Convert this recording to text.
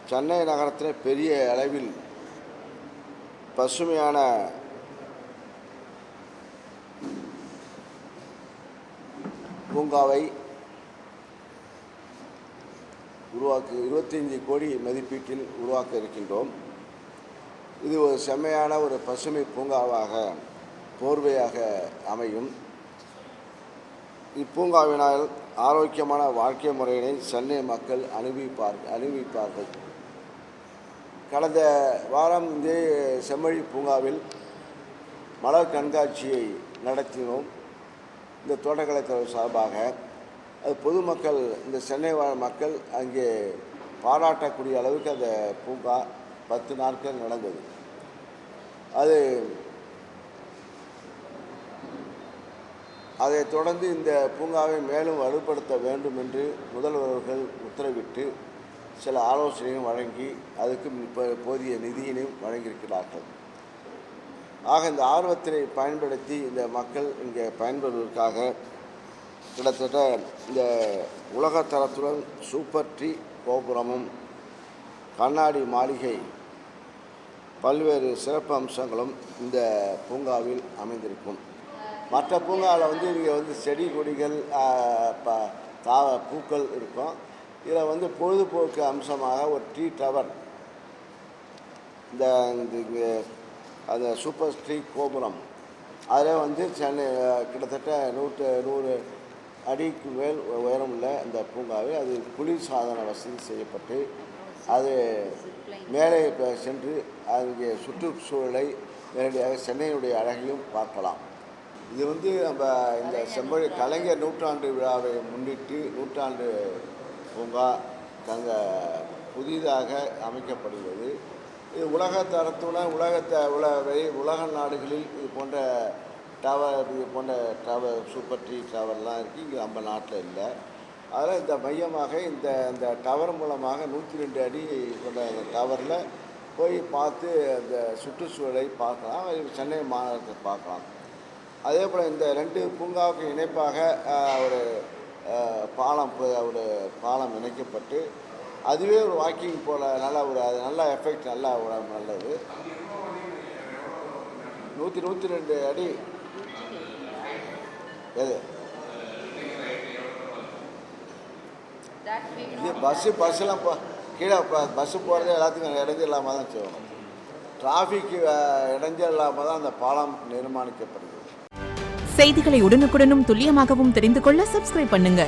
சென்னை நகரத்தில் பெரிய அளவில் பசுமையான பூங்காவை உருவாக்க 25 கோடி மதிப்பீட்டில் உருவாக்க இருக்கின்றோம். இது ஒரு செம்மையான ஒரு பசுமை பூங்காவாக போர்வையாக அமையும். இப்பூங்காவினால் ஆரோக்கியமான வாழ்க்கை முறையினை சென்னை மக்கள் அனுபவிப்பார்கள். கடந்த வாரம் இதே செம்மொழி பூங்காவில் மலர் கண்காட்சியை நடத்தினோம். இந்த தோட்டக்கலைத்துறை சார்பாக அது பொதுமக்கள், இந்த சென்னை வாழ் மக்கள் அங்கே பாராட்டக்கூடிய அளவுக்கு அந்த பூங்கா 10 நாட்கள் நடந்தது. அதைத் தொடர்ந்து இந்த பூங்காவை மேலும் வலுப்படுத்த வேண்டும் என்று முதல்வர்கள் உத்தரவிட்டு சில ஆலோசனையும் வழங்கி அதுக்கு போதிய நிதியினையும் வழங்கியிருக்கிறார்கள். ஆக இந்த ஆர்வத்தினை பயன்படுத்தி இந்த மக்கள் இங்கே பயன்படுவதற்காக கிட்டத்தட்ட இந்த உலகத்தரத்துடன் சூப்பர் ட்ரீ கோபுரமும் கண்ணாடி மாளிகை பல்வேறு சிறப்பு அம்சங்களும் இந்த பூங்காவில் அமைந்திருக்கும். மற்ற பூங்காவில் இங்கே செடி கொடிகள் பூக்கள் இருக்கும். இதில் பொழுதுபோக்கு அம்சமாக ஒரு டீ டவர், அந்த சூப்பர் ட்ரீ கோபுரம், அதில் சென்னை கிட்டத்தட்ட 100 அடிக்கு மேல் உயரம் உள்ள அந்த பூங்காவில் அது குளிர் சாதன வசதி செய்யப்பட்டு அது மேலே சென்று அங்கே சுற்றுச்சூழலை நேரடியாக சென்னையினுடைய அழகையும் பார்க்கலாம். இது நம்ம இந்த செம்மொழி கலைஞர் நூற்றாண்டு விழாவை முன்னிட்டு நூற்றாண்டு பூங்கா புதிதாக அமைக்கப்படுகிறது. இது உலக தரத்துடன் உலக நாடுகளில் இது போன்ற டவர் சூப்பர் ட்ரீ டவர்லாம் இருக்குது. இங்கே நம்ம நாட்டில் இல்லை. அதில் இந்த மையமாக இந்த டவர் மூலமாக 102 அடி கொண்ட அந்த டவரில் போய் பார்த்து அந்த சுற்றுச்சூழலை பார்க்கலாம், சென்னை மாநகரத்தை பார்க்கலாம். அதே போல் இந்த 2 பூங்காவுக்கு இணைப்பாக ஒரு பாலம் இணைக்கப்பட்டு அதுவே ஒரு வாக்கிங் போல் அது நல்ல எஃபெக்ட், நல்லது. 102 அடி. எது இது பஸ்ஸெல்லாம் கீழே பஸ்ஸு போகிறதே எல்லாத்துக்கும் இடைஞ்சல் இல்லாமல் தான் செய்யணும். டிராஃபிக் இடைஞ்சல் இல்லாமல் தான் அந்த பாலம் நிர்மாணிக்கப்படுகிறது. செய்திகளை உடனுக்குடனும் துல்லியமாகவும் தெரிந்து கொள்ள சப்ஸ்கிரைப் பண்ணுங்க.